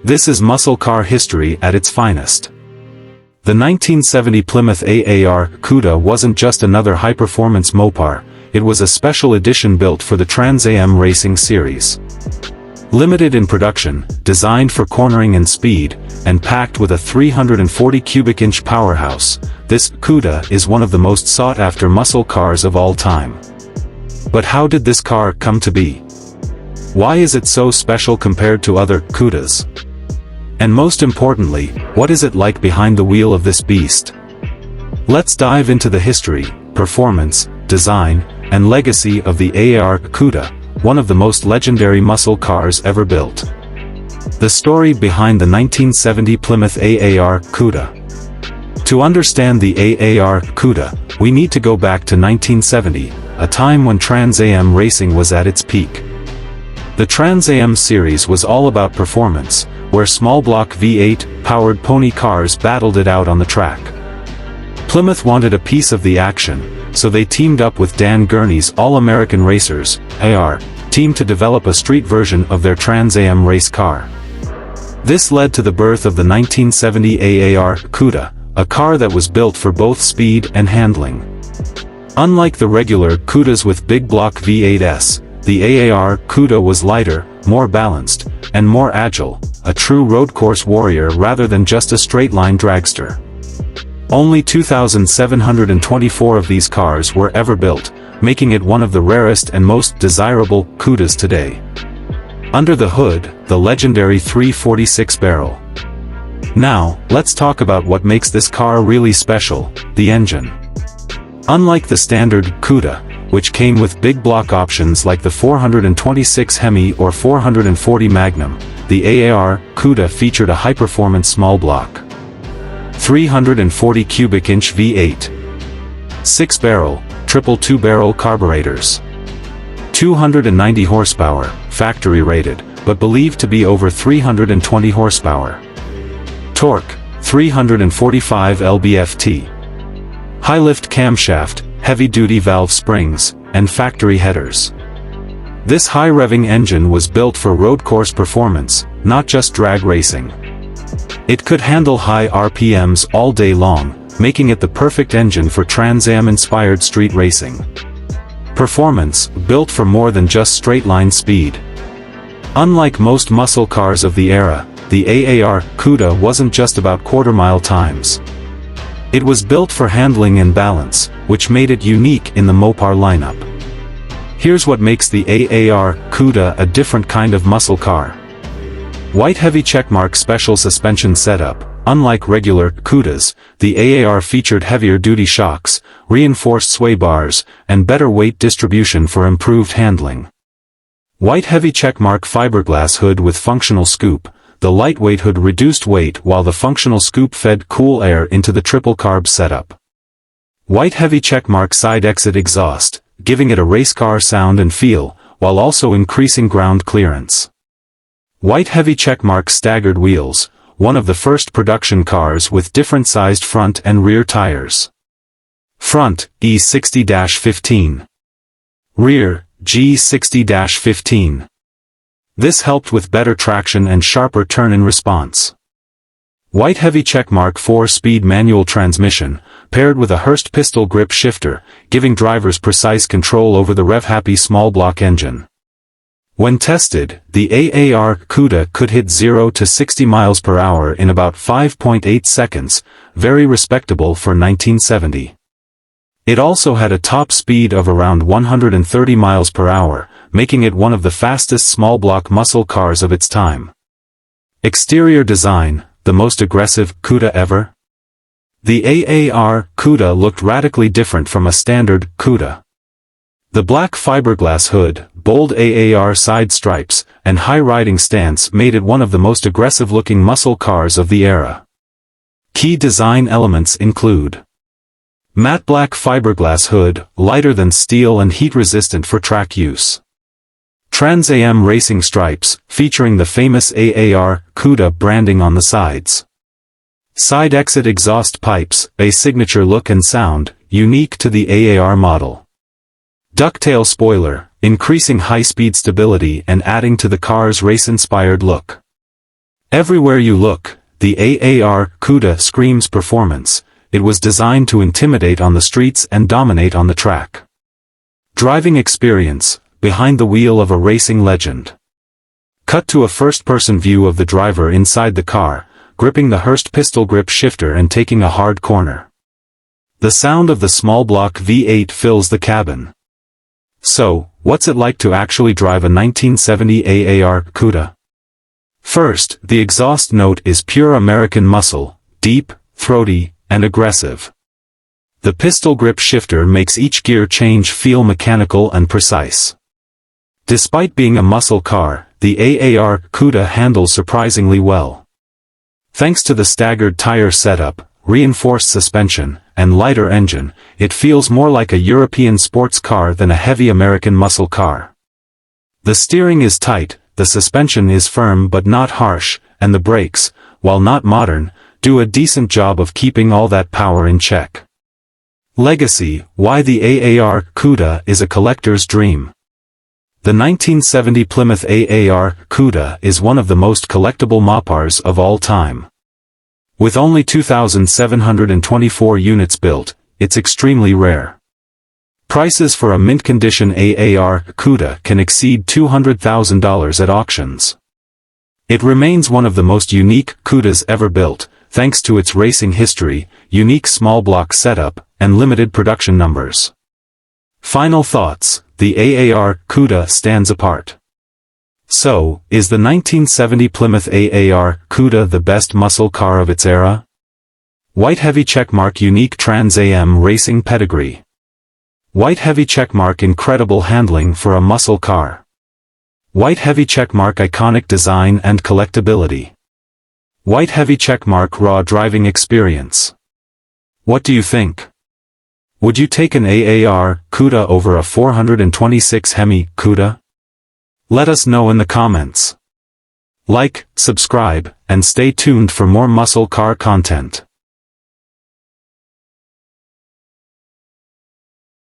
This is muscle car history at its finest. The 1970 Plymouth AAR Cuda wasn't just another high-performance Mopar, it was a special edition built for the Trans Am racing series. Limited in production, designed for cornering and speed, and packed with a 340 cubic inch powerhouse, this Cuda is one of the most sought-after muscle cars of all time. But how did this car come to be? Why is it so special compared to other Cudas? And most importantly, what is it like behind the wheel of this beast? Let's dive into the history, performance, design, and legacy of the AAR Cuda, one of the most legendary muscle cars ever built. The story behind the 1970 Plymouth AAR Cuda. To understand the AAR Cuda, we need to go back to 1970, a time when Trans Am racing was at its peak. The Trans Am series was all about performance, where small block V8 powered pony cars battled it out on the track. Plymouth wanted a piece of the action, so they teamed up with Dan Gurney's All-American Racers (AAR) team to develop a street version of their Trans Am race car. This led to the birth of the 1970 AAR Cuda, a car that was built for both speed and handling. Unlike the regular Cudas with big block V8s, the AAR Cuda was lighter, more balanced, and more agile, a true road course warrior rather than just a straight-line dragster. Only 2,724 of these cars were ever built, making it one of the rarest and most desirable Cudas today. Under the hood, the legendary 346 barrel. Now, let's talk about what makes this car really special, the engine. Unlike the standard Cuda, which came with big block options like the 426 Hemi or 440 Magnum, the AAR Cuda featured a high-performance small block 340 cubic inch V8, 6-barrel, triple 2-barrel carburetors, 290 horsepower, factory rated, but believed to be over 320 horsepower. Torque, 345 lb-ft. High-lift camshaft, heavy-duty valve springs, and factory headers. This high-revving engine was built for road course performance, not just drag racing. It could handle high RPMs all day long, making it the perfect engine for Trans Am-inspired street racing. Performance, built for more than just straight-line speed. Unlike most muscle cars of the era, the AAR Cuda wasn't just about quarter-mile times. It was built for handling and balance, which made it unique in the Mopar lineup. Here's what makes the AAR Cuda a different kind of muscle car. White heavy checkmark special suspension setup. Unlike regular Cudas, the AAR featured heavier-duty shocks, reinforced sway bars, and better weight distribution for improved handling. White heavy checkmark fiberglass hood with functional scoop. The lightweight hood reduced weight while the functional scoop fed cool air into the triple carb setup. White heavy checkmark side exit exhaust, giving it a race car sound and feel, while also increasing ground clearance. White heavy checkmark staggered wheels, one of the first production cars with different sized front and rear tires. Front, E60-15. Rear, G60-15. This helped with better traction and sharper turn-in response. White heavy checkmark 4-speed manual transmission, paired with a Hurst pistol grip shifter, giving drivers precise control over the rev-happy small block engine. When tested, the AAR Cuda could hit 0 to 60 miles per hour in about 5.8 seconds, very respectable for 1970. It also had a top speed of around 130 miles per hour, making it one of the fastest small block muscle cars of its time. Exterior design, the most aggressive Cuda ever? The AAR Cuda looked radically different from a standard Cuda. The black fiberglass hood, bold AAR side stripes, and high riding stance made it one of the most aggressive-looking muscle cars of the era. Key design elements include matte black fiberglass hood, lighter than steel and heat-resistant for track use. Trans Am racing stripes, featuring the famous AAR Cuda branding on the sides. Side exit exhaust pipes, a signature look and sound, unique to the AAR model. Ducktail spoiler, increasing high-speed stability and adding to the car's race-inspired look. Everywhere you look, the AAR Cuda screams performance. It was designed to intimidate on the streets and dominate on the track. Driving experience, behind the wheel of a racing legend. Cut to a first-person view of the driver inside the car, gripping the Hurst pistol grip shifter and taking a hard corner. The sound of the small block V8 fills the cabin. So, what's it like to actually drive a 1970 AAR Cuda? First, the exhaust note is pure American muscle, deep, throaty, and aggressive. The pistol grip shifter makes each gear change feel mechanical and precise. Despite being a muscle car, the AAR Cuda handles surprisingly well. Thanks to the staggered tire setup, reinforced suspension, and lighter engine, it feels more like a European sports car than a heavy American muscle car. The steering is tight, the suspension is firm but not harsh, and the brakes, while not modern, do a decent job of keeping all that power in check. Legacy: why the AAR Cuda is a collector's dream. The 1970 Plymouth AAR Cuda is one of the most collectible Mopars of all time. With only 2,724 units built, it's extremely rare. Prices for a mint-condition AAR Cuda can exceed $200,000 at auctions. It remains one of the most unique Cudas ever built, thanks to its racing history, unique small block setup, and limited production numbers. Final thoughts: the AAR Cuda stands apart. So, is the 1970 Plymouth AAR Cuda the best muscle car of its era? White heavy checkmark unique Trans Am racing pedigree. White heavy checkmark incredible handling for a muscle car. White heavy checkmark iconic design and collectability. White heavy checkmark raw driving experience. What do you think? Would you take an AAR Cuda over a 426 Hemi Cuda? Let us know in the comments. Like, subscribe, and stay tuned for more muscle car content.